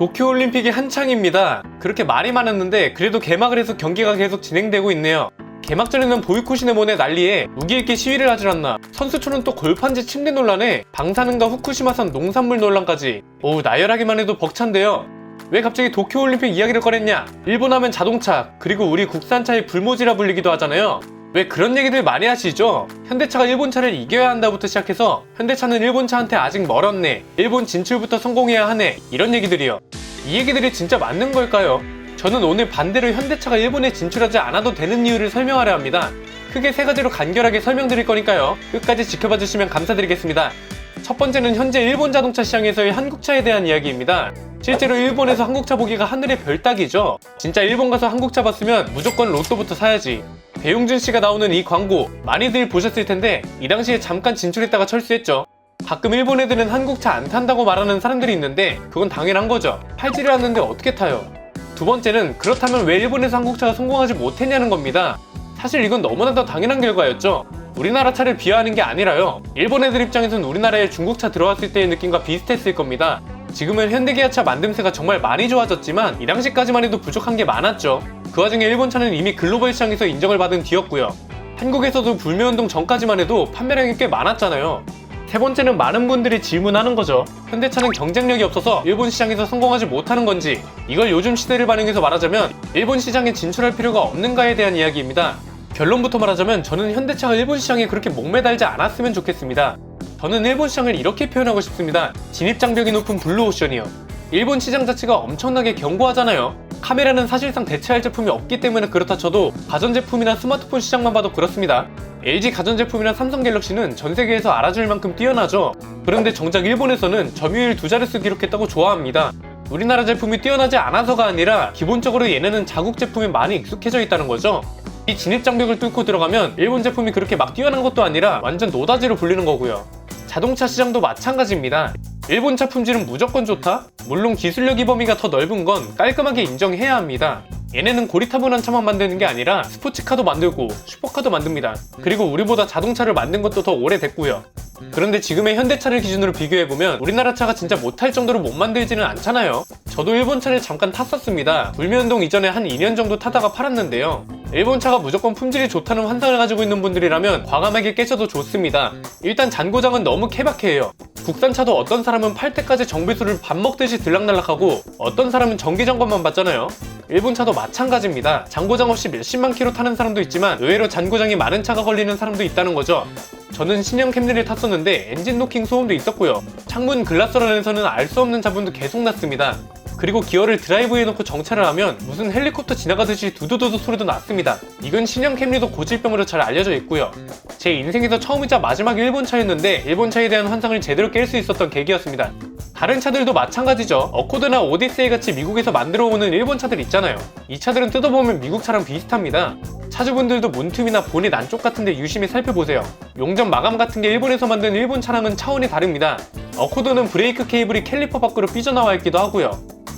도쿄올림픽이 한창입니다. 그렇게 말이 많았는데 그래도 개막을 해서 경기가 계속 진행되고 있네요. 개막전에는 보이콧이네 뭐네 난리에 우기있게 시위를 하질 않나. 선수촌은 또 골판지 침대 논란에 방사능과 후쿠시마산 농산물 논란까지. 오우, 나열하기만 해도 벅찬데요. 왜 갑자기 도쿄올림픽 이야기를 꺼냈냐? 일본 하면 자동차, 그리고 우리 국산차의 불모지라 불리기도 하잖아요. 왜 그런 얘기들 많이 하시죠? 현대차가 일본차를 이겨야 한다부터 시작해서 현대차는 일본차한테 아직 멀었네, 일본 진출부터 성공해야 하네, 이런 얘기들이요. 이 얘기들이 진짜 맞는 걸까요? 저는 오늘 반대로 현대차가 일본에 진출하지 않아도 되는 이유를 설명하려 합니다. 크게 세 가지로 간결하게 설명드릴 거니까요. 끝까지 지켜봐 주시면 감사드리겠습니다. 첫 번째는 현재 일본 자동차 시장에서의 한국차에 대한 이야기입니다. 실제로 일본에서 한국차 보기가 하늘의 별 따기죠. 진짜 일본 가서 한국차 봤으면 무조건 로또부터 사야지. 배용준 씨가 나오는 이 광고 많이들 보셨을 텐데 이 당시에 잠깐 진출했다가 철수했죠. 가끔 일본 애들은 한국차 안 탄다고 말하는 사람들이 있는데 그건 당연한 거죠. 팔지를 않는데 어떻게 타요? 두 번째는 그렇다면 왜 일본에서 한국차가 성공하지 못했냐는 겁니다. 사실 이건 너무나도 당연한 결과였죠. 우리나라 차를 비하하는 게 아니라요. 일본 애들 입장에선 우리나라에 중국차 들어왔을 때의 느낌과 비슷했을 겁니다. 지금은 현대기아차 만듦새가 정말 많이 좋아졌지만 이 당시까지만 해도 부족한 게 많았죠. 그 와중에 일본차는 이미 글로벌 시장에서 인정을 받은 뒤였고요. 한국에서도 불매운동 전까지만 해도 판매량이 꽤 많았잖아요. 세 번째는 많은 분들이 질문하는 거죠. 현대차는 경쟁력이 없어서 일본 시장에서 성공하지 못하는 건지, 이걸 요즘 시대를 반영해서 말하자면 일본 시장에 진출할 필요가 없는가에 대한 이야기입니다. 결론부터 말하자면 저는 현대차가 일본 시장에 그렇게 목매달지 않았으면 좋겠습니다. 저는 일본 시장을 이렇게 표현하고 싶습니다. 진입장벽이 높은 블루오션이요. 일본 시장 자체가 엄청나게 견고하잖아요. 카메라는 사실상 대체할 제품이 없기 때문에 그렇다 쳐도 가전제품이나 스마트폰 시장만 봐도 그렇습니다. LG 가전제품이나 삼성 갤럭시는 전 세계에서 알아줄 만큼 뛰어나죠. 그런데 정작 일본에서는 점유율 2자릿수 기록했다고 좋아합니다. 우리나라 제품이 뛰어나지 않아서가 아니라 기본적으로 얘네는 자국 제품에 많이 익숙해져 있다는 거죠. 이 진입장벽을 뚫고 들어가면 일본 제품이 그렇게 막 뛰어난 것도 아니라 완전 노다지로 불리는 거고요. 자동차 시장도 마찬가지입니다. 일본차 품질은 무조건 좋다? 물론 기술력이 범위가 더 넓은 건 깔끔하게 인정해야 합니다. 얘네는 고리타분한 차만 만드는 게 아니라 스포츠카도 만들고 슈퍼카도 만듭니다. 그리고 우리보다 자동차를 만든 것도 더 오래됐고요. 그런데 지금의 현대차를 기준으로 비교해보면 우리나라 차가 진짜 못할 정도로 못 만들지는 않잖아요. 저도 일본 차를 잠깐 탔었습니다. 불매운동 이전에 한 2년 정도 타다가 팔았는데요. 일본 차가 무조건 품질이 좋다는 환상을 가지고 있는 분들이라면 과감하게 깨셔도 좋습니다. 일단 잔고장은 너무 케바케예요. 국산차도 어떤 사람은 팔 때까지 정비소를 밥 먹듯이 들락날락하고 어떤 사람은 정기점검만 받잖아요. 일본 차도 마찬가지입니다. 잔고장 없이 몇십만 킬로 타는 사람도 있지만 의외로 잔고장이 많은 차가 걸리는 사람도 있다는 거죠. 저는 신형 캠리를 탔었는데 엔진 노킹 소음도 있었고요. 창문 글라스런에서는 알 수 없는 잡음도 계속 났습니다. 그리고 기어를 드라이브에 놓고 정차를 하면 무슨 헬리콥터 지나가듯이 두두두두 소리도 났습니다. 이건 신형 캠리도 고질병으로 잘 알려져 있고요. 제 인생에서 처음이자 마지막 일본 차였는데 일본 차에 대한 환상을 제대로 깰 수 있었던 계기였습니다. 다른 차들도 마찬가지죠. 어코드나 오디세이 같이 미국에서 만들어 오는 일본 차들 있잖아요. 이 차들은 뜯어보면 미국 차랑 비슷합니다. 차주분들도 문틈이나 보닛 안쪽 같은데 유심히 살펴보세요. 용접 마감 같은 게 일본에서 만든 일본 차랑은 차원이 다릅니다. 어코드는 브레이크 케이블이 캘리퍼 밖으로 삐져나와 있기도 하고요.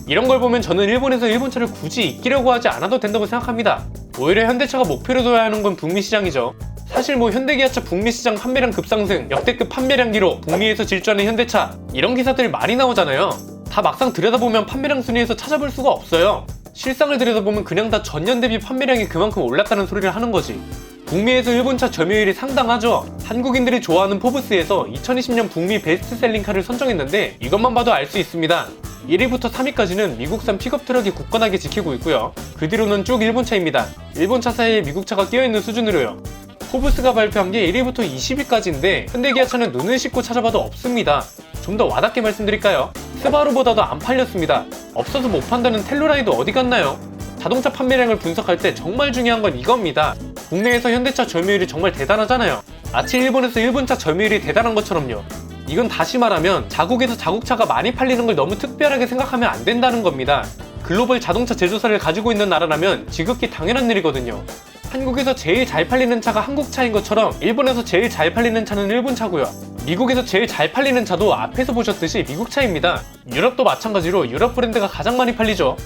이런 걸 보면 저는 일본에서 일본 차를 굳이 이기려고 하지 않아도 된다고 생각합니다. 오히려 현대차가 목표로 둬야 하는 건 북미 시장이죠. 사실 뭐 현대기아차 북미 시장 판매량 급상승, 역대급 판매량 기록, 북미에서 질주하는 현대차, 이런 기사들 많이 나오잖아요. 다 막상 들여다보면 판매량 순위에서 찾아볼 수가 없어요. 실상을 들여다보면 그냥 다 전년 대비 판매량이 그만큼 올랐다는 소리를 하는 거지. 북미에서 일본차 점유율이 상당하죠. 한국인들이 좋아하는 포브스에서 2020년 북미 베스트셀링카를 선정했는데 이것만 봐도 알 수 있습니다. 1위부터 3위까지는 미국산 픽업 트럭이 굳건하게 지키고 있고요. 그 뒤로는 쭉 일본차입니다. 일본차 사이에 미국차가 끼어있는 수준으로요. 포브스가 발표한 게 1위부터 20위까지인데 현대기아차는 눈을 씻고 찾아봐도 없습니다. 좀 더 와닿게 말씀드릴까요? 스바루보다도 안 팔렸습니다. 없어서 못 판다는 텔루라이도 어디 갔나요? 자동차 판매량을 분석할 때 정말 중요한 건 이겁니다. 국내에서 현대차 점유율이 정말 대단하잖아요. 마치 일본에서 일본차 점유율이 대단한 것처럼요. 이건 다시 말하면 자국에서 자국차가 많이 팔리는 걸 너무 특별하게 생각하면 안 된다는 겁니다. 글로벌 자동차 제조사를 가지고 있는 나라라면 지극히 당연한 일이거든요. 한국에서 제일 잘 팔리는 차가 한국 차인 것처럼 일본에서 제일 잘 팔리는 차는 일본 차고요. 미국에서 제일 잘 팔리는 차도 앞에서 보셨듯이 미국 차입니다. 유럽도 마찬가지로 유럽 브랜드가 가장 많이 팔리죠.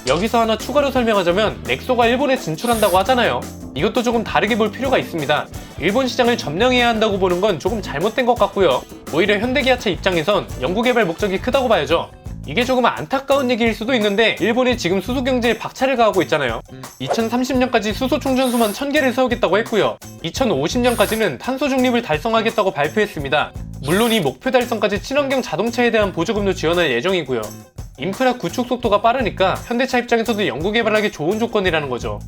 여기서 하나 추가로 설명하자면 넥소가 일본에 진출한다고 하잖아요. 이것도 조금 다르게 볼 필요가 있습니다. 일본 시장을 점령해야 한다고 보는 건 조금 잘못된 것 같고요. 오히려 현대기아차 입장에선 연구개발 목적이 크다고 봐야죠. 이게 조금 안타까운 얘기일 수도 있는데 일본이 지금 수소 경제에 박차를 가하고 있잖아요. 2030년까지 수소 충전소만 1000개를 세우겠다고 했고요. 2050년까지는 탄소 중립을 달성하겠다고 발표했습니다. 물론 이 목표 달성까지 친환경 자동차에 대한 보조금도 지원할 예정이고요. 인프라 구축 속도가 빠르니까 현대차 입장에서도 연구 개발하기 좋은 조건이라는 거죠.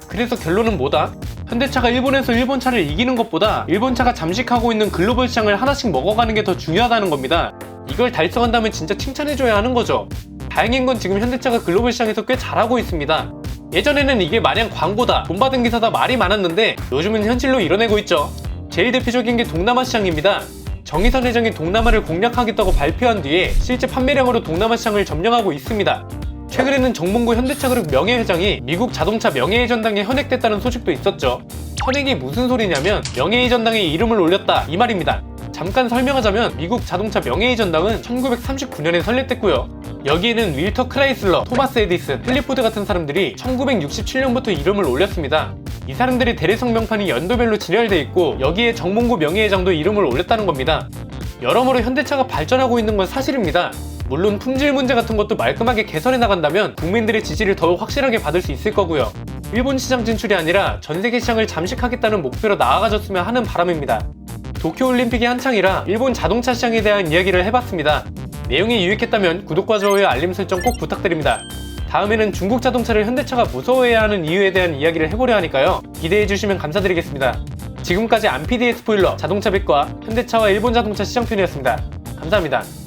그래서 결론은 뭐다? 현대차가 일본에서 일본차를 이기는 것보다 일본차가 잠식하고 있는 글로벌 시장을 하나씩 먹어가는 게 더 중요하다는 겁니다. 이걸 달성한다면 진짜 칭찬해줘야 하는 거죠. 다행인 건 지금 현대차가 글로벌 시장에서 꽤 잘하고 있습니다. 예전에는 이게 마냥 광고다, 돈 받은 기사다 말이 많았는데 요즘은 현실로 이뤄내고 있죠. 제일 대표적인 게 동남아 시장입니다. 정의선 회장이 동남아를 공략하겠다고 발표한 뒤에 실제 판매량으로 동남아 시장을 점령하고 있습니다. 최근에는 정몽구 현대차그룹 명예회장이 미국 자동차 명예의 전당에 헌액됐다는 소식도 있었죠. 헌액이 무슨 소리냐면 명예의 전당에 이름을 올렸다 이 말입니다. 잠깐 설명하자면 미국 자동차 명예의 전당은 1939년에 설립됐고요. 여기에는 윌터 크라이슬러, 토마스 에디슨, 헨리포드 같은 사람들이 1967년부터 이름을 올렸습니다. 이 사람들의 대리석 명판이 연도별로 진열돼 있고 여기에 정몽구 명예회장도 이름을 올렸다는 겁니다. 여러모로 현대차가 발전하고 있는 건 사실입니다. 물론 품질 문제 같은 것도 말끔하게 개선해 나간다면 국민들의 지지를 더욱 확실하게 받을 수 있을 거고요. 일본 시장 진출이 아니라 전 세계 시장을 잠식하겠다는 목표로 나아가졌으면 하는 바람입니다. 도쿄올림픽이 한창이라 일본 자동차 시장에 대한 이야기를 해봤습니다. 내용이 유익했다면 구독과 좋아요, 알림 설정 꼭 부탁드립니다. 다음에는 중국 자동차를 현대차가 무서워해야 하는 이유에 대한 이야기를 해보려 하니까요. 기대해주시면 감사드리겠습니다. 지금까지 안PD의 스포일러 자동차 빛과 현대차와 일본 자동차 시장편이었습니다. 감사합니다.